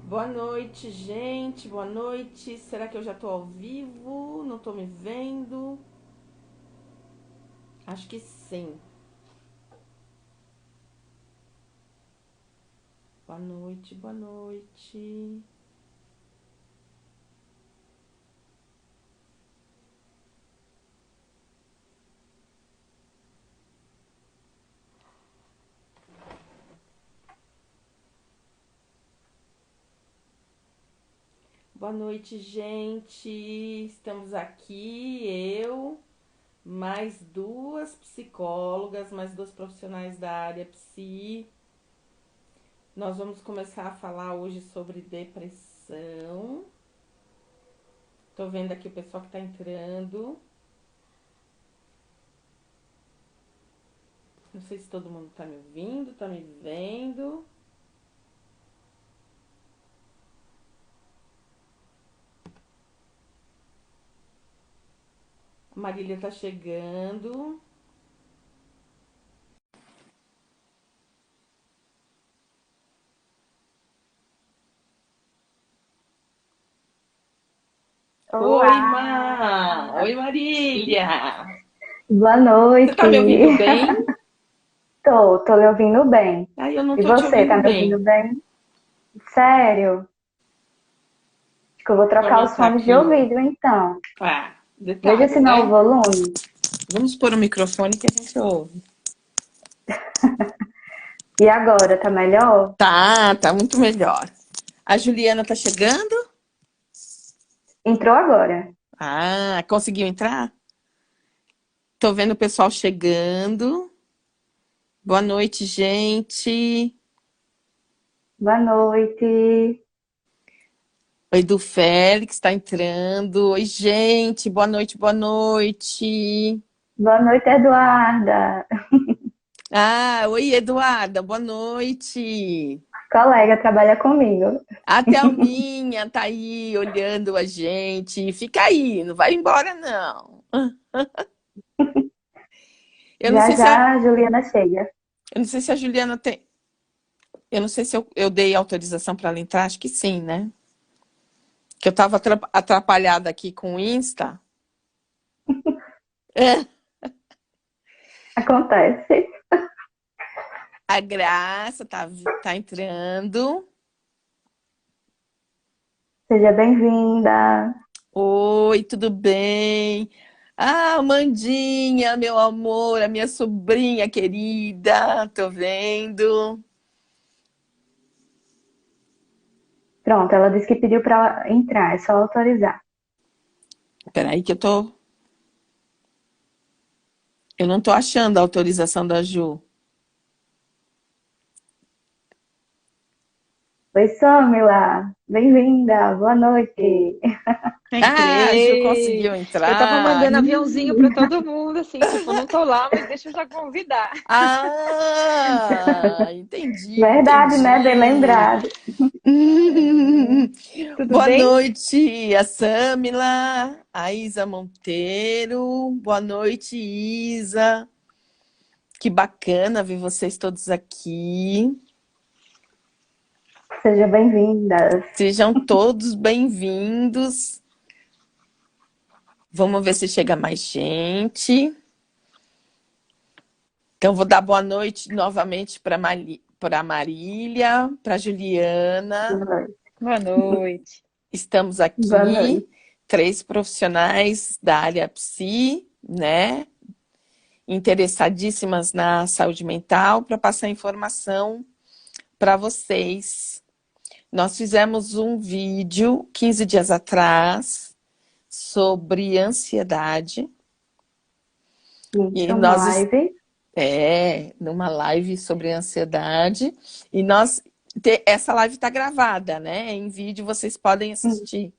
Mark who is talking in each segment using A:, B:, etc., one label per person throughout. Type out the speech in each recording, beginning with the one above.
A: Boa noite, gente. Boa noite. Será que eu já tô ao vivo? Não tô me vendo? Acho que sim. Boa noite, boa noite. Boa noite, gente. Estamos aqui, eu, mais duas psicólogas, mais dois profissionais da área psi. Nós vamos começar a falar hoje sobre depressão. Tô vendo aqui o pessoal que tá entrando. Não sei se todo mundo tá me ouvindo, tá me vendo. A Marília tá chegando. Oi,
B: Olá!
A: Oi, Marília!
B: Boa
A: Você tá
B: noite!
A: me ouvindo bem?
B: Tô lhe ouvindo bem.
A: Ai, eu não
B: E
A: tô te
B: você, tá
A: ouvindo
B: me ouvindo
A: bem.
B: bem? Sério? Acho que eu vou
A: Deixa eu
B: trocar os
A: aumentar
B: fones de
A: aqui o.
B: ouvido, então.
A: Ah,
B: Veja se
A: detalhe,
B: não é o
A: né?
B: volume.
A: Vamos pôr o microfone que a gente ouve.
B: E agora, tá melhor?
A: Tá muito melhor. A Juliana tá chegando?
B: Entrou agora.
A: Ah, conseguiu entrar? Tô vendo o pessoal chegando. Boa noite, gente.
B: Boa noite.
A: O Edu Félix tá entrando. Oi, gente. Boa noite, boa noite.
B: Boa noite, Eduarda.
A: Ah, oi, Eduarda, boa noite.
B: Colega, trabalha comigo.
A: A Thelminha tá aí olhando a gente. Fica aí, não vai embora, não. Eu não
B: Já
A: sei se a,
B: já a Juliana chega.
A: eu não sei se a Juliana tem. Eu não sei se eu dei autorização para ela entrar, acho que sim, né? Que eu tava atrapalhada aqui com o Insta. É,
B: Acontece.
A: a Graça tá entrando.
B: Seja bem-vinda.
A: Oi, tudo bem? Ah, Amandinha, meu amor, a minha sobrinha querida, tô vendo.
B: Pronto, ela disse que pediu pra entrar, é só autorizar.
A: Peraí que eu não tô achando a autorização da Ju.
B: Oi, Samila. Bem-vinda. Boa noite.
A: Ah, a Ju
C: Entrei.
A: conseguiu
C: Eu tava
A: entrar.
C: mandando aviãozinho pra todo mundo, assim, tipo, não tô lá, mas deixa eu já convidar.
A: Ah, entendi,
B: Verdade, né? Bem
A: entendi.
B: lembrado.
C: Tudo
A: Boa
C: bem?
A: noite, a Samila, a Isa Monteiro. Boa noite, Isa. Que bacana ver vocês todos aqui.
B: Sejam bem-vindas.
A: Sejam todos bem-vindos. Vamos ver se chega mais gente. Então, vou dar boa noite novamente para Marília, para
B: Boa
A: Juliana.
B: noite.
C: Boa noite.
A: Estamos
B: Boa
A: aqui,
B: noite.
A: três profissionais da área psi, né? Interessadíssimas na saúde mental, para passar informação para vocês. Nós fizemos um vídeo 15 dias atrás sobre ansiedade.
B: Isso,
A: E
B: uma
A: nós
B: live.
A: numa live sobre ansiedade. E essa live está gravada, né? Em vídeo vocês podem assistir.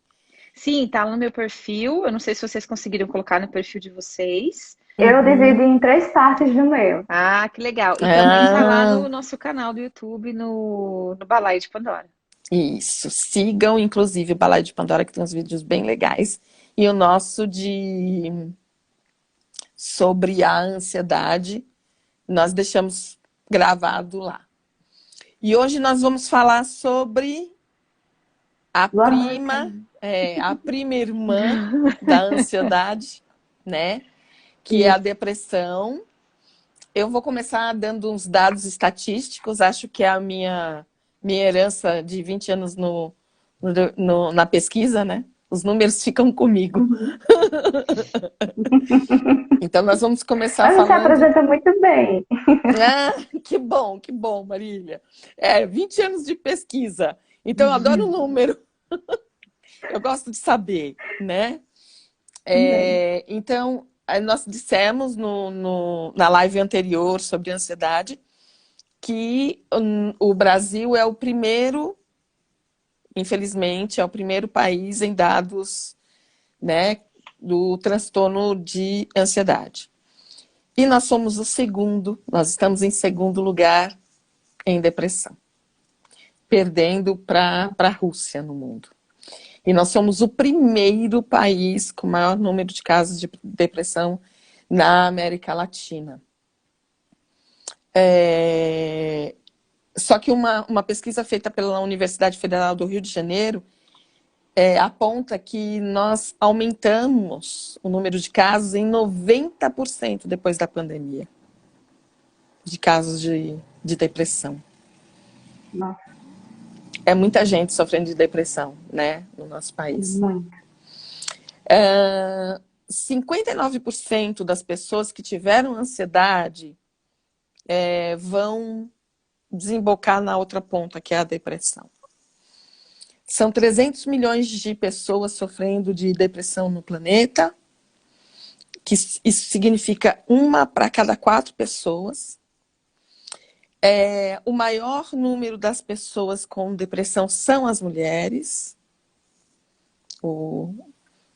C: Sim, tá no meu perfil. Eu não sei se vocês conseguiram colocar no perfil de vocês.
B: Eu divido
A: Uhum.
B: em três partes do meu.
C: Ah, que legal. E também tá lá
A: Ah,
C: no nosso canal do YouTube, no Balaio de Pandora.
A: isso. Sigam, inclusive, o Balaio de Pandora, que tem uns vídeos bem legais. E o nosso de sobre a ansiedade, nós deixamos gravado lá. E hoje nós vamos falar sobre a
B: Boa noite.
A: prima irmã da ansiedade, né? Que é a
B: Isso.
A: depressão. Eu vou começar dando uns dados estatísticos, acho que é a minha herança de 20 anos na pesquisa, né? Os números ficam comigo.
B: Uhum.
A: Então, nós vamos começar
B: Mas você
A: falando.
B: apresenta muito bem.
A: Ah, que bom, Marília. 20 anos de pesquisa. Então, eu adoro o número. Eu gosto de saber, né?
B: Também.
A: Então, nós dissemos na live anterior sobre ansiedade que o Brasil é o primeiro, infelizmente, é o primeiro país em dados, né, do transtorno de ansiedade. E nós somos o segundo, nós estamos em segundo lugar em depressão, perdendo para a Rússia no mundo. E nós somos o primeiro país com maior número de casos de depressão na América Latina. Só que uma pesquisa feita pela Universidade Federal do Rio de Janeiro aponta que nós aumentamos o número de casos em 90% depois da pandemia, de casos de depressão.
B: Nossa,
A: É muita gente sofrendo de depressão, né, no nosso país.
B: muito.
A: 59% das pessoas que tiveram ansiedade vão desembocar na outra ponta, que é a depressão. São 300 milhões de pessoas sofrendo de depressão no planeta, que isso significa 1 para cada 4 pessoas. O maior número das pessoas com depressão são as mulheres.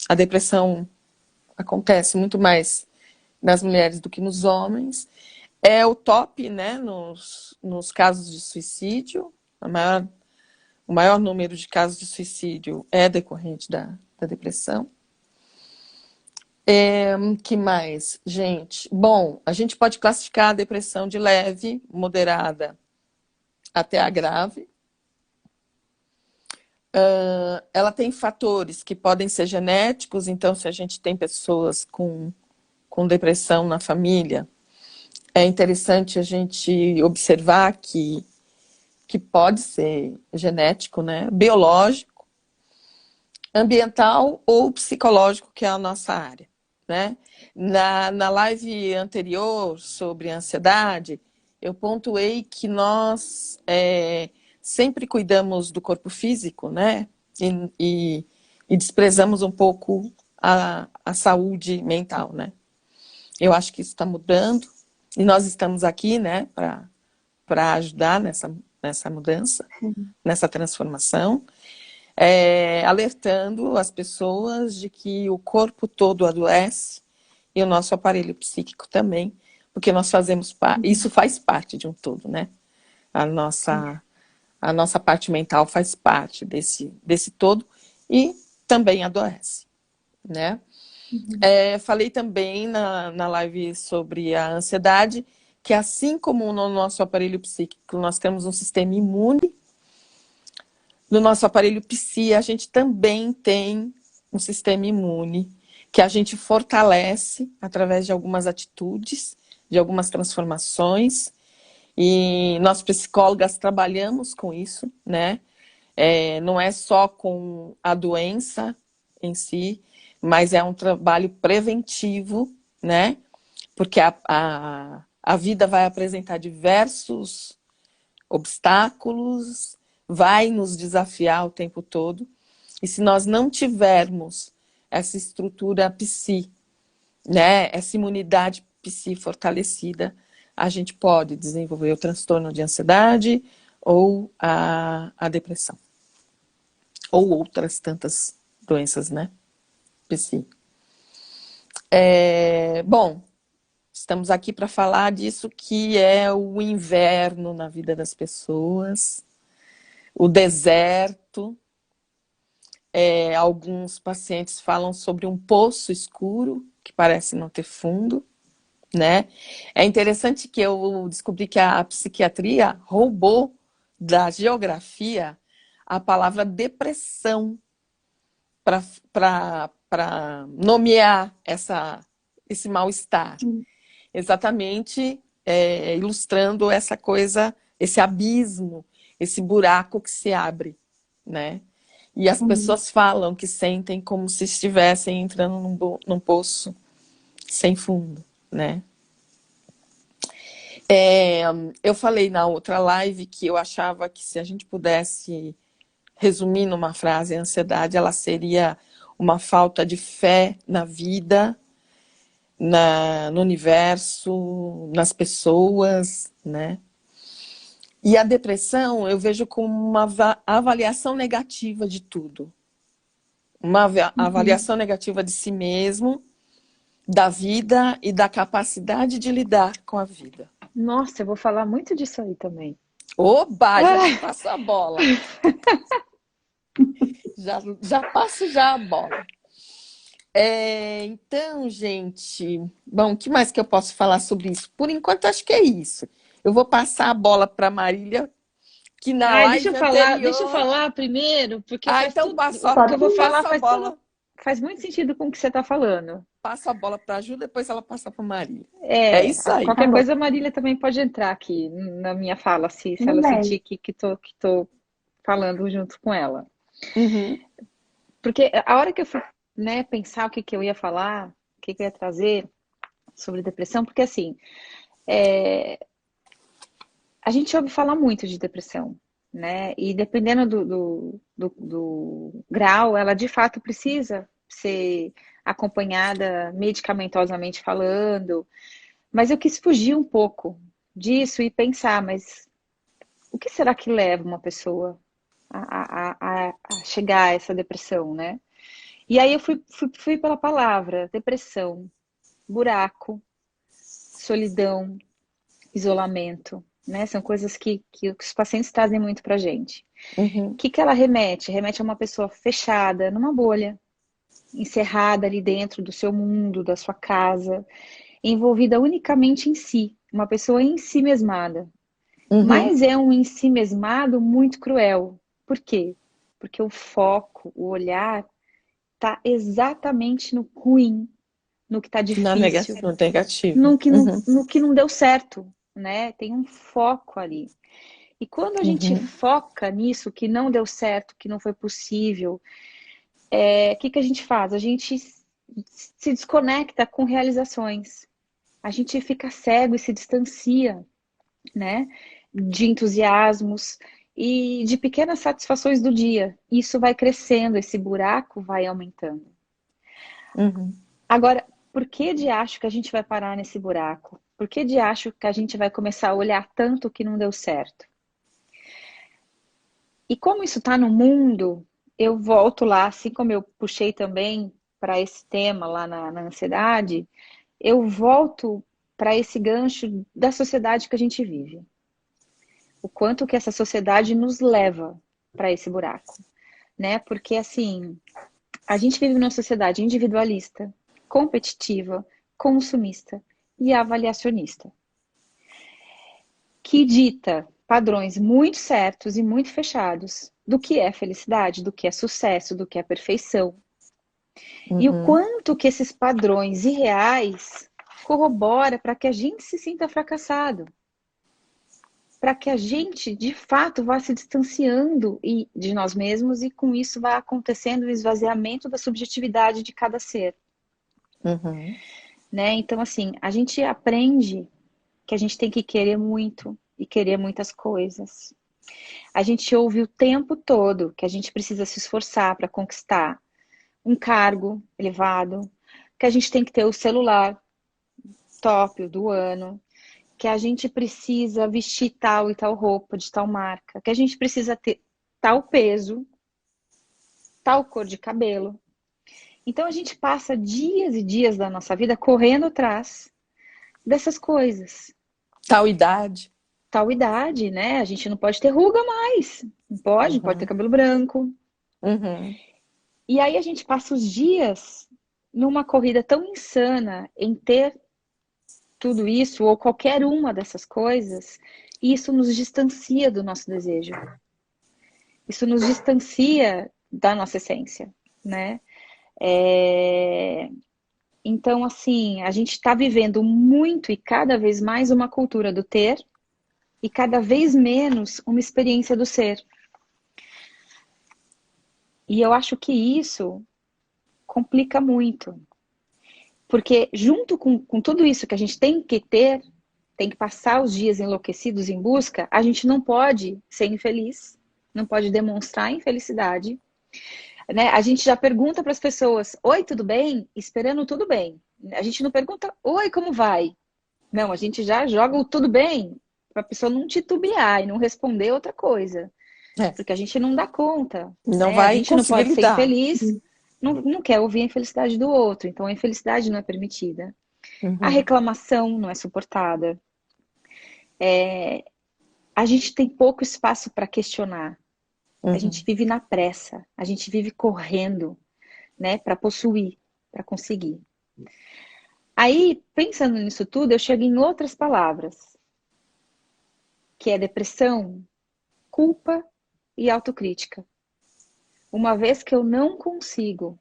A: A depressão acontece muito mais nas mulheres do que nos homens. É o top, né, nos casos de suicídio. O maior número de casos de suicídio é decorrente da depressão. Que mais, gente? Bom, a gente pode classificar a depressão de leve, moderada, até a grave. Ela tem fatores que podem ser genéticos, então se a gente tem pessoas com depressão na família, é interessante a gente observar que pode ser genético, né? Biológico, ambiental ou psicológico, que é a nossa área, né? Na live anterior sobre ansiedade, eu pontuei que nós sempre cuidamos do corpo físico, né? E desprezamos um pouco a saúde mental, né? Eu acho que isso está mudando e nós estamos aqui, né, para ajudar nessa mudança, nessa transformação, alertando as pessoas de que o corpo todo adoece e o nosso aparelho psíquico também, porque nós fazemos parte, isso faz parte de um todo, né? A nossa parte mental faz parte desse todo e também adoece, né? Falei também na live sobre a ansiedade, que assim como no nosso aparelho psíquico nós temos um sistema imune, no nosso aparelho psi a gente também tem um sistema imune, que a gente fortalece através de algumas atitudes, de algumas transformações, e nós psicólogas trabalhamos com isso, né? Não é só com a doença em si, mas é um trabalho preventivo, né? Porque a vida vai apresentar diversos obstáculos, vai nos desafiar o tempo todo, e se nós não tivermos essa estrutura psi, né? Essa imunidade psi fortalecida, a gente pode desenvolver o transtorno de ansiedade ou a depressão. Ou outras tantas doenças, né? Psi. Bom, estamos aqui para falar disso que é o inverno na vida das pessoas, o deserto. Alguns pacientes falam sobre um poço escuro que parece não ter fundo, né? É interessante que eu descobri que a psiquiatria roubou da geografia
D: a palavra depressão para nomear esse mal-estar. Exatamente ilustrando essa coisa, esse abismo, esse buraco que se abre, né? E as pessoas falam que sentem como se estivessem entrando num poço sem fundo, né? Eu falei na outra live que eu achava que se a gente pudesse resumir numa frase a ansiedade, ela seria uma falta de fé na vida, no universo, nas pessoas, né? E a depressão eu vejo como uma avaliação negativa de tudo. Uma avaliação negativa de si mesmo, da vida e da capacidade de lidar com a vida.
C: Nossa, eu vou falar muito disso aí também.
D: Oba, já te passo a bola. Já passo a bola. Então, gente, bom, o que mais que eu posso falar sobre isso? Por enquanto, acho que é isso. Eu vou passar a bola para a Marília, que na live anterior...
C: Deixa eu falar primeiro, porque
D: então
C: tudo
D: o
C: que eu vou falar
D: faz
C: muito sentido com o que você está falando.
D: Passo a bola para a Ju, depois ela passa para a Marília. É isso aí.
C: Qualquer coisa, a Marília também pode entrar aqui na minha fala, se ela sentir que tô falando junto com ela. Porque a hora que eu fui, né, pensar o que eu ia falar, o que eu ia trazer sobre depressão, porque assim, a gente ouve falar muito de depressão, né? E dependendo do grau, ela de fato precisa ser acompanhada medicamentosamente falando. Mas eu quis fugir um pouco disso e pensar, mas o que será que leva uma pessoa a chegar a essa depressão, né? E aí eu fui pela palavra, depressão, buraco, solidão, isolamento, né? São coisas que os pacientes trazem muito pra gente. O que ela remete? Remete a uma pessoa fechada, numa bolha, encerrada ali dentro do seu mundo, da sua casa, envolvida unicamente em si, uma pessoa em si mesmada. Mas é um em si mesmado muito cruel. Por quê? Porque o foco, o olhar, está exatamente no ruim, no que está difícil,
D: No negativo.
C: no que não deu certo, né? Tem um foco ali. E quando a gente foca nisso, que não deu certo, que não foi possível, o que a gente faz? A gente se desconecta com realizações. A gente fica cego e se distancia, né? De entusiasmos e de pequenas satisfações do dia. Isso vai crescendo, esse buraco vai aumentando. Agora, por que de acho que a gente vai parar nesse buraco? Por que de acho que a gente vai começar a olhar tanto o que não deu certo? E como isso está no mundo, eu volto lá, assim como eu puxei também para esse tema lá na ansiedade, eu volto para esse gancho da sociedade que a gente vive. O quanto que essa sociedade nos leva para esse buraco, né? Porque, assim, a gente vive numa sociedade individualista, competitiva, consumista e avaliacionista, que dita padrões muito certos e muito fechados do que é felicidade, do que é sucesso, do que é perfeição. E o quanto que esses padrões irreais corrobora para que a gente se sinta fracassado, para que a gente, de fato, vá se distanciando de nós mesmos e com isso vai acontecendo o esvaziamento da subjetividade de cada ser. Né? Então, assim, a gente aprende que a gente tem que querer muito e querer muitas coisas. A gente ouve o tempo todo que a gente precisa se esforçar para conquistar um cargo elevado, que a gente tem que ter o celular top do ano, que a gente precisa vestir tal e tal roupa de tal marca, que a gente precisa ter tal peso, tal cor de cabelo. Então a gente passa dias e dias da nossa vida correndo atrás dessas coisas.
D: Tal idade.
C: Tal idade, né? A gente não pode ter ruga mais. Não pode, pode ter cabelo branco. E aí a gente passa os dias numa corrida tão insana em ter tudo isso, ou qualquer uma dessas coisas, e isso nos distancia do nosso desejo. Isso nos distancia da nossa essência, né? Então, assim, a gente está vivendo muito e cada vez mais uma cultura do ter e cada vez menos uma experiência do ser. E eu acho que isso complica muito. Porque junto com tudo isso que a gente tem que ter, tem que passar os dias enlouquecidos em busca, a gente não pode ser infeliz, não pode demonstrar infelicidade, né? A gente já pergunta para as pessoas, oi, tudo bem? Esperando tudo bem. A gente não pergunta, oi, como vai? Não, a gente já joga o tudo bem para a pessoa não titubear e não responder outra coisa.
D: É,
C: Porque a gente não dá conta,
D: não
C: né? A
D: vai
C: gente não
D: conseguir
C: pode ser
D: lidar.
C: infeliz, não quer ouvir a infelicidade do outro. Então a infelicidade não é permitida. A
D: Uhum,
C: reclamação não é suportada. A gente tem pouco espaço para questionar. A gente
D: uhum,
C: vive na pressa, a gente vive correndo, né, para possuir, para conseguir. Aí, pensando nisso tudo, eu chego em outras palavras, que é depressão, culpa e autocrítica. Uma vez que eu não consigo,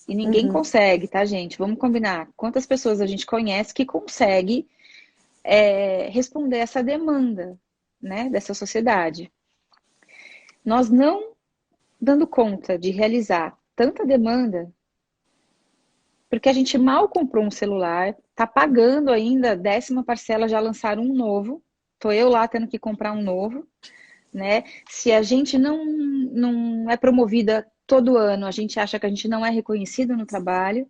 C: e ninguém
D: uhum.
C: consegue, tá, gente? Vamos combinar. Quantas pessoas a gente conhece que consegue responder essa demanda, né, dessa sociedade? Nós não dando conta de realizar tanta demanda, porque a gente mal comprou um celular, tá pagando ainda a 10ª parcela, já lançaram um novo. Tô eu lá tendo que comprar um novo, né? Se a gente não é promovida todo ano, a gente acha que a gente não é reconhecido no trabalho,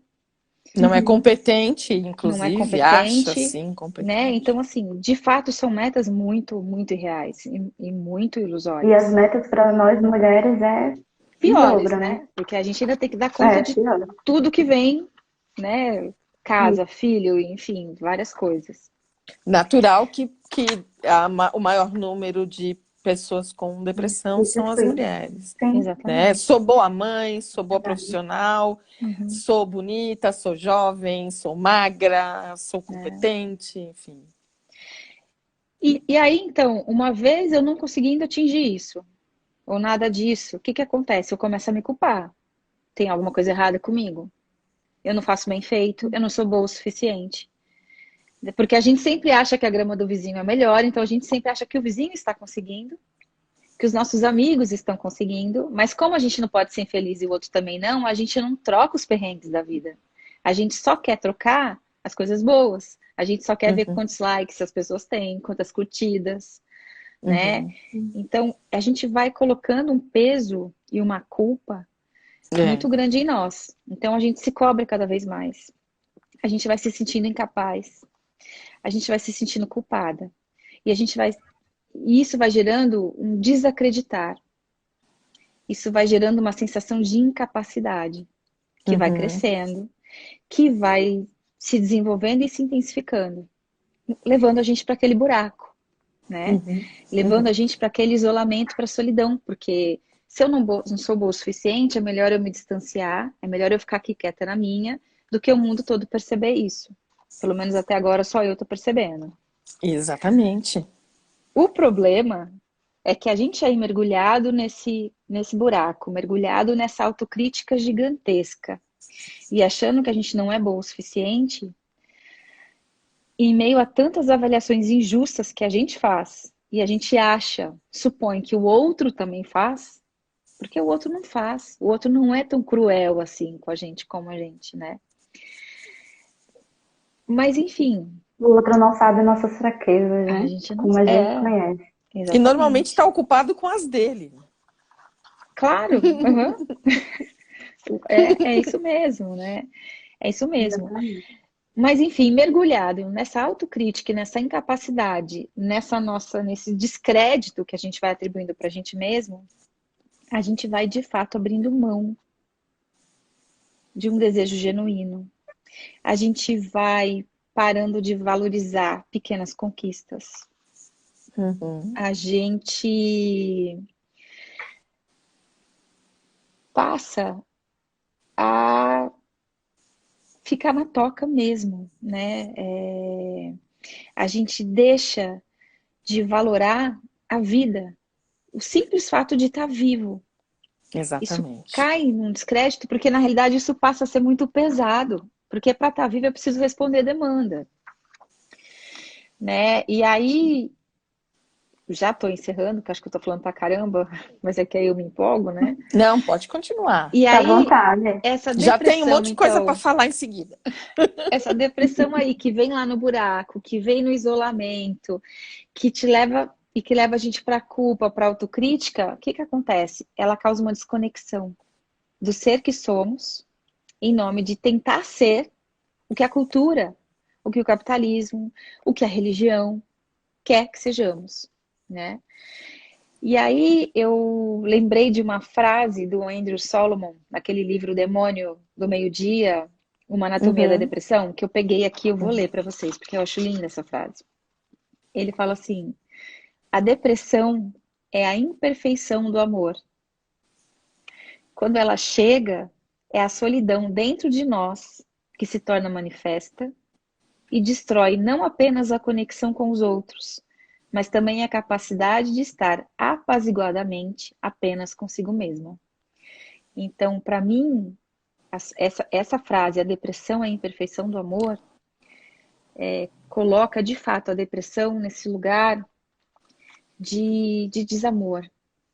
D: Não é competente,
C: não é
D: inclusive, acha,
C: competente,
D: sim,
C: né?
D: competente.
C: Então, assim, de fato, são metas muito, muito irreais e muito
B: E as
C: ilusórias.
B: metas para nós mulheres é em
C: Piores,
B: dobro, né?
C: né? Porque a gente ainda tem que dar conta de
B: Pior.
C: tudo que vem, né?
B: Isso.
C: Casa, filho, enfim, várias coisas.
D: Natural que o maior número de pessoas com depressão
B: Isso,
D: são as
B: isso.
D: mulheres,
B: Sim.
D: né?
C: Exatamente.
D: Sou boa mãe, sou boa
B: Verdade.
D: profissional,
C: Uhum.
D: sou bonita, sou jovem, sou magra, sou
C: É.
D: competente, enfim.
C: E aí, então, uma vez eu não conseguindo atingir isso, ou nada disso, o que que acontece? Eu começo a me culpar. Tem alguma coisa errada comigo? Eu não faço bem feito, eu não sou boa o suficiente. Porque a gente sempre acha que a grama do vizinho é melhor, então a gente sempre acha que o vizinho está conseguindo, que os nossos amigos estão conseguindo, mas como a gente não pode ser infeliz e o outro também não, a gente não troca os perrengues da vida. A gente só quer trocar as coisas boas. A gente só quer ver
D: Uhum,
C: quantos likes as pessoas têm, quantas curtidas, né?
D: uhum.
C: Então, a gente vai colocando um peso e uma culpa
D: É,
C: muito grande em nós. Então, a gente se cobra cada vez mais. A gente vai se sentindo incapaz. A gente vai se sentindo culpada. E a gente vai. E isso vai gerando um desacreditar. Isso vai gerando uma sensação de incapacidade, que vai
D: uhum,
C: crescendo, que vai se desenvolvendo e se intensificando, levando a gente para aquele buraco, né?
D: uhum,
C: Levando a
D: uhum.
C: gente para aquele isolamento, para a solidão, porque se eu não sou boa o suficiente, é melhor eu me distanciar, é melhor eu ficar aqui quieta na minha, do que o mundo todo perceber isso. Pelo menos até agora só eu tô percebendo.
D: Exatamente.
C: O problema é que a gente é mergulhado nesse buraco, mergulhado nessa autocrítica gigantesca. E achando que a gente não é bom o suficiente, em meio a tantas avaliações injustas que a gente faz, e a gente acha, supõe que o outro também faz, porque o outro não faz. O outro não é tão cruel assim com a gente como a gente, né? Mas enfim,
B: O outro não sabe nossas fraquezas,
C: a
B: né?
C: gente não.
B: Como a gente
C: É,
B: conhece.
D: E normalmente está
C: exatamente.
D: ocupado com as dele.
C: Claro, uhum, é isso mesmo, né? É isso mesmo.
B: Exatamente.
C: Mas enfim, mergulhado nessa autocrítica, nessa incapacidade, nesse descrédito que a gente vai atribuindo para a gente mesmo, a gente vai de fato abrindo mão de um desejo genuíno. A gente vai parando de valorizar pequenas conquistas.
D: Uhum,
C: A gente passa a ficar na toca mesmo, né? A gente deixa de valorar a vida, o simples fato de estar vivo. Isso
D: Exatamente.
C: cai num descrédito, porque na realidade isso passa a ser muito pesado. Porque para estar vivo eu preciso responder demanda, né? E aí, já estou encerrando, que acho que eu estou falando pra caramba, mas é que aí eu me empolgo, né?
D: Não, pode continuar.
C: E
B: Fica à
C: aí,
B: vontade.
C: essa
D: Já tem um
C: depressão,
D: monte de coisa para
C: então,
D: falar em seguida.
C: essa depressão aí que vem lá no buraco, que vem no isolamento, que te leva e que leva a gente para culpa, para autocrítica, o que que acontece? Ela causa uma desconexão do ser que somos, em nome de tentar ser o que a cultura, o que o capitalismo, o que a religião quer que sejamos, né? E aí eu lembrei de uma frase do Andrew Solomon, naquele livro O Demônio do Meio-Dia, Uma Anatomia da
D: Uhum,
C: Depressão, que eu peguei aqui, eu vou ler
D: uhum,
C: para vocês, porque eu acho linda essa frase. Ele fala assim: a depressão é a imperfeição do amor. Quando ela chega, é a solidão dentro de nós que se torna manifesta e destrói não apenas a conexão com os outros, mas também a capacidade de estar apaziguadamente apenas consigo mesma. Então, para mim, essa frase, a depressão é a imperfeição do amor, coloca de fato a depressão nesse lugar de desamor,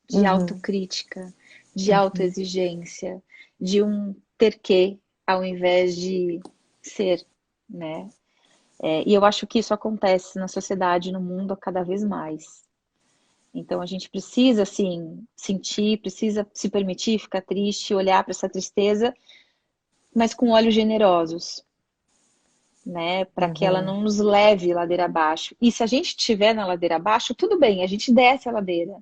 C: de
D: uhum,
C: autocrítica, de
D: uhum.
C: autoexigência, de um ter que ao invés de ser, né? E eu acho que isso acontece na sociedade, no mundo, cada vez mais. Então a gente precisa, assim, sentir, precisa se permitir ficar triste, olhar para essa tristeza, mas com olhos generosos, né? Para que ela
D: Uhum.
C: não nos leve ladeira abaixo. E se a gente estiver na ladeira abaixo, tudo bem, a gente desce a ladeira.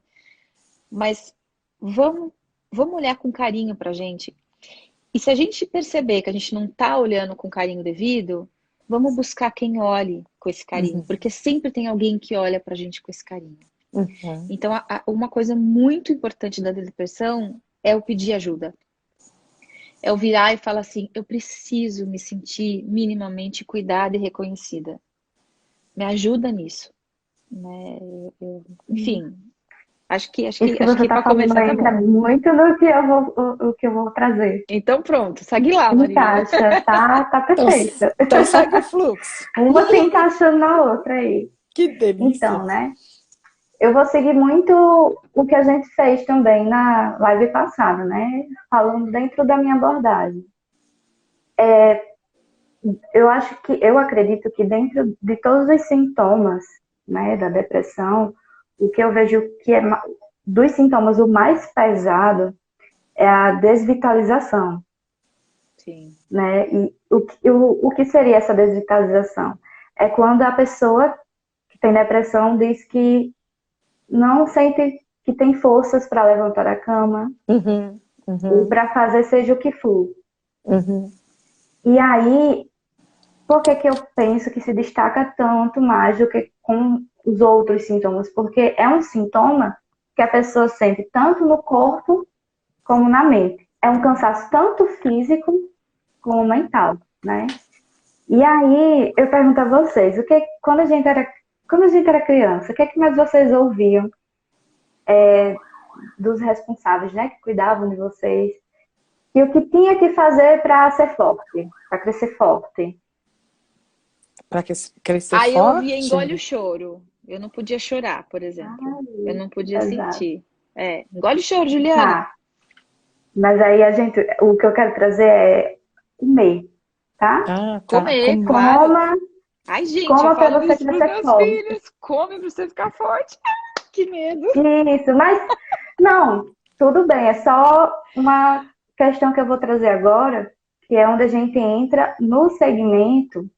C: Mas vamos, vamos olhar com carinho pra gente. E se a gente perceber que a gente não está olhando com carinho devido, vamos buscar quem olhe com esse carinho,
D: Uhum.
C: porque sempre tem alguém que olha pra gente com esse carinho.
D: Uhum.
C: Então, uma coisa muito importante da depressão é o pedir ajuda. É o virar e falar assim: eu preciso me sentir minimamente cuidada e reconhecida. Me ajuda nisso, né? Enfim,
B: Isso que você
C: acho que
B: está
C: para
B: falando
C: começar tá
B: entra
C: bom.
B: muito no que eu vou, o que eu vou trazer.
C: Então pronto, segue lá, Marina.
B: Encaixa, tá
D: Então,
B: perfeito.
D: então segue o fluxo.
B: Uma se encaixando na outra aí.
D: Que delícia.
B: Então, né? Eu vou seguir muito o que a gente fez também na live passada, né? Falando dentro da minha abordagem. Eu acredito que dentro de todos os sintomas, né, da depressão, o que eu vejo que é dos sintomas o mais pesado é a desvitalização,
C: Sim.
B: né? E o que seria essa desvitalização? É quando a pessoa que tem depressão diz que não sente que tem forças para levantar da cama
D: Uhum.
B: ou
D: Uhum.
B: para fazer seja o que for.
D: Uhum.
B: E aí, por que que eu penso que se destaca tanto mais do que com os outros sintomas? Porque é um sintoma que a pessoa sente tanto no corpo como na mente. É um cansaço tanto físico como mental, né? E aí, eu pergunto a vocês, quando a gente era criança, o que é que mais vocês ouviam dos responsáveis, né, que cuidavam de vocês? E o que tinha que fazer para ser forte, para crescer forte?
D: Para crescer
C: Aí eu ouvia
D: forte.
C: engole o choro. Eu não podia chorar, por exemplo. Eu não podia
B: Exato.
C: sentir. Engole o choro, Juliana.
B: Tá. Mas aí o que eu quero trazer é comer, tá?
D: Ah, tá.
C: Comer,
D: Como...
C: claro.
B: Coma,
C: Ai, gente, eu
B: coma para
C: falo
B: você
C: isso pros
B: crescer
C: meus
B: forte.
C: filhos. Come pra você ficar forte. Que medo.
B: Isso, mas não, tudo bem, é só uma questão que eu vou trazer agora, que é onde a gente entra no segmento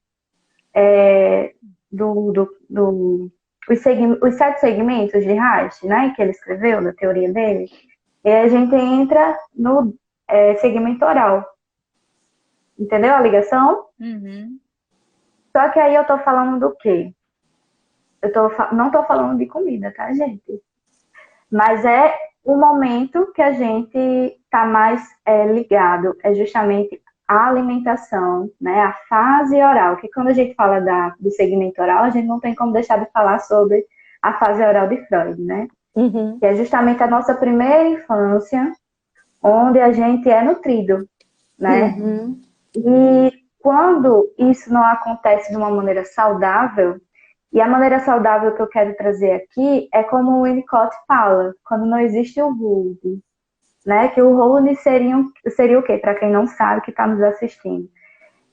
B: do, do, do os 7 segmentos de Reich, né, que ele escreveu, da teoria dele, e a gente entra no segmento oral. Entendeu a ligação?
C: Uhum.
B: Só que aí eu tô falando do quê? Não tô falando de comida, tá, gente? Mas é o momento que a gente tá mais ligado, é justamente a alimentação, né? A fase oral. Que quando a gente fala do segmento oral, a gente não tem como deixar de falar sobre a fase oral de Freud, né?
D: Uhum.
B: que é justamente a nossa primeira infância, onde a gente é nutrido, né?
D: Uhum.
B: E quando isso não acontece de uma maneira saudável, e a maneira saudável que eu quero trazer aqui é como o Winnicott fala, quando não existe o holding, né? Que o holding seria o quê? Para quem não sabe, que está nos assistindo.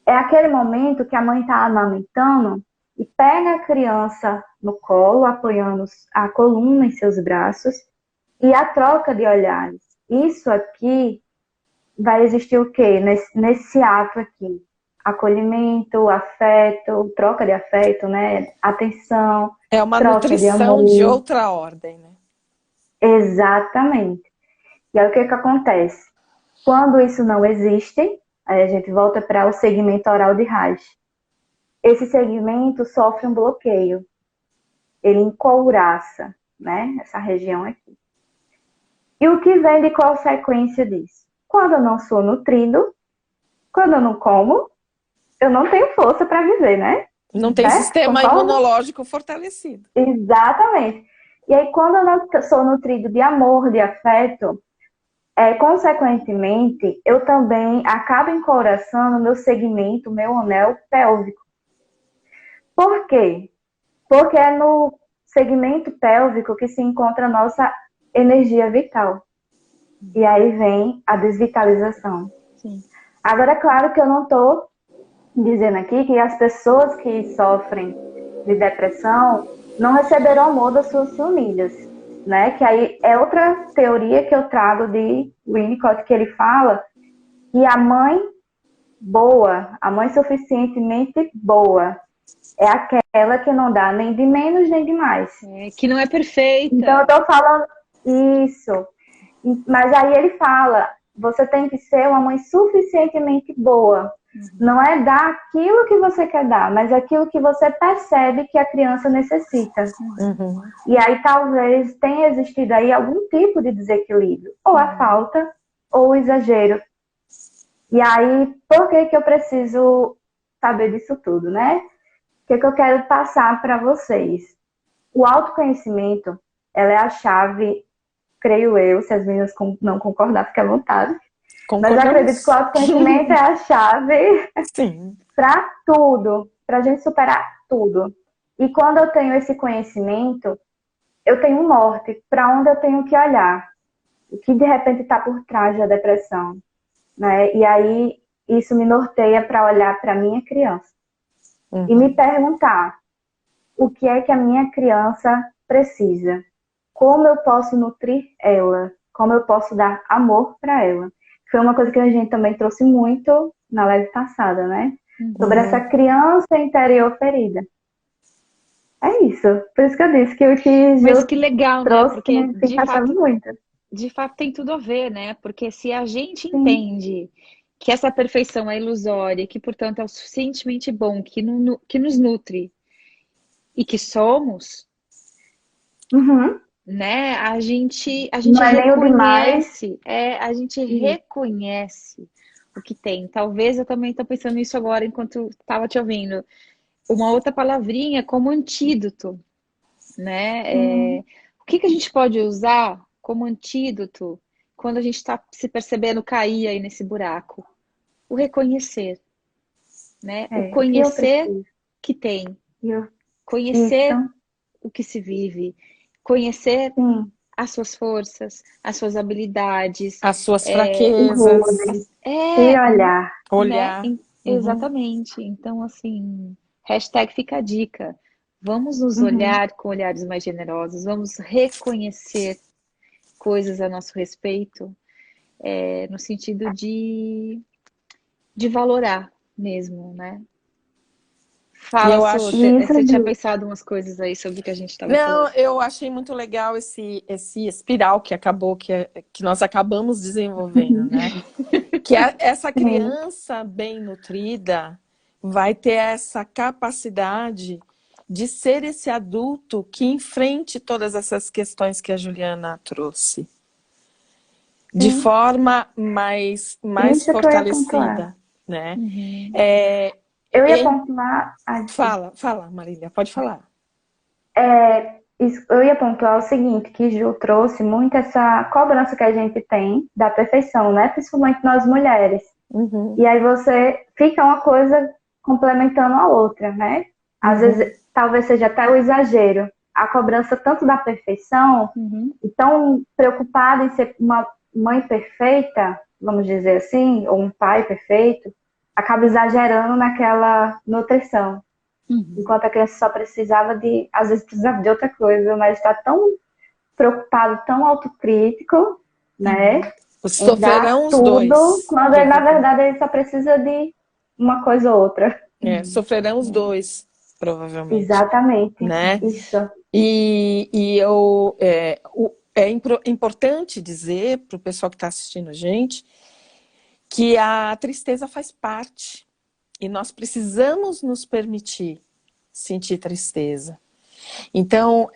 B: É aquele momento que a mãe está amamentando e pega a criança no colo, apoiando a coluna em seus braços, e a troca de olhares. Isso aqui vai existir o quê? Nesse ato aqui. Acolhimento, afeto, troca de afeto, né? Atenção,
D: É uma
B: troca de
D: nutrição de
B: amor.
D: outra ordem, né?
B: Exatamente. E aí o que que acontece? Quando isso não existe, aí a gente volta para o segmento oral de Raj. Esse segmento sofre um bloqueio. Ele encouraça, né? Essa região aqui. E o que vem de consequência disso? Quando eu não sou nutrido, quando eu não como, eu não tenho força para viver, né?
D: Não tem
B: Certo?
D: sistema
B: Concorda?
D: imunológico fortalecido.
B: Exatamente. E aí, quando eu não sou nutrido de amor, de afeto, consequentemente, eu também acabo encoraçando o meu segmento, o meu anel pélvico. Por quê? Porque é no segmento pélvico que se encontra a nossa energia vital. E aí vem a desvitalização.
C: Sim.
B: Agora, é claro que eu não estou dizendo aqui que as pessoas que sofrem de depressão não receberão amor das suas famílias, né? Que aí é outra teoria que eu trago de Winnicott, que ele fala que a mãe boa, a mãe suficientemente boa, é aquela que não dá nem de menos nem de mais.
C: Que não é perfeita.
B: Então eu tô falando isso. Mas aí ele fala, você tem que ser uma mãe suficientemente boa. Não é dar aquilo que você quer dar, mas aquilo que você percebe que a criança necessita.
D: Uhum.
B: E aí talvez tenha existido aí algum tipo de desequilíbrio. Ou a falta, ou o exagero. E aí, por que que eu preciso saber disso tudo, né? O que que eu quero passar para vocês? O autoconhecimento, ela é a chave, creio eu, se as meninas não concordar, fique à vontade. Mas eu acredito que o autoconhecimento é a chave para tudo, para a gente superar tudo. E quando eu tenho esse conhecimento, eu tenho um norte para onde eu tenho que olhar, o que de repente está por trás da depressão, né? E aí isso me norteia para olhar para minha criança e me perguntar o que é que a minha criança precisa, como eu posso nutrir ela, como eu posso dar amor para ela. Foi uma coisa que a gente também trouxe muito na live passada, né? Sobre essa criança interior ferida. É isso. Por isso que eu disse que o que
C: Mas
B: Ju
C: que legal, né?
B: trouxe
C: Porque
B: se encaixava muito.
C: de fato tem tudo a ver, né? Porque se a gente
B: Sim.
C: entende que essa perfeição é ilusória, que portanto é o suficientemente bom, que nos nutre e que somos,
B: Uhum.
C: né? A gente
B: Não é nem o demais.
C: reconhece, a gente reconhece o que tem. Talvez eu também estou pensando nisso agora enquanto estava te ouvindo. Uma outra palavrinha como antídoto, né? O que que a gente pode usar como antídoto quando a gente está se percebendo cair aí nesse buraco? O reconhecer, né? O
B: O que eu
C: conhecer
B: preciso?
C: que tem,
B: Isso.
C: conhecer o que se vive, conhecer
B: Sim.
C: as suas forças, as suas habilidades,
D: as suas
B: O
D: fraquezas,
B: rodo. E olhar.
D: olhar.
C: né? Exatamente. Então, assim, hashtag fica a dica. Vamos nos olhar com olhares mais generosos, vamos reconhecer coisas a nosso respeito, no sentido de valorar mesmo, né?
D: E
C: Fala,
D: eu
C: Su,
D: acho.
C: você tinha pensado umas coisas aí sobre o que a gente estava
D: Não,
C: falando.
D: eu achei muito legal esse espiral que acabou, que nós acabamos desenvolvendo, né? Que essa criança bem nutrida vai ter essa capacidade de ser esse adulto que enfrente todas essas questões que a Juliana trouxe. De forma mais
B: Isso que eu ia pontuar.
D: fortalecida, né?
B: Eu ia pontuar.
D: Fala, Marília, pode falar.
B: eu ia pontuar o seguinte, que Ju trouxe muito essa cobrança que a gente tem da perfeição, né? Principalmente nós mulheres.
D: Uhum,
B: E aí você fica uma coisa complementando a outra, né? Às
D: uhum,
B: vezes, talvez seja até o exagero. A cobrança tanto da perfeição,
C: Uhum.
B: e tão preocupada em ser uma mãe perfeita, vamos dizer assim, ou um pai perfeito, acaba exagerando naquela nutrição.
C: Uhum.
B: Enquanto a criança só precisava de, às vezes precisava de outra coisa, mas está tão preocupado, tão autocrítico, né? Em dar
D: Sofrerão os
B: tudo,
D: dois,
B: quando na
D: provavelmente.
B: verdade ele só precisa de uma coisa ou outra.
D: Sofrerão os dois, provavelmente,
B: Exatamente.
D: né?
B: Isso.
D: É importante dizer para o pessoal que está assistindo a gente que a tristeza faz parte e nós precisamos nos permitir sentir tristeza. Então,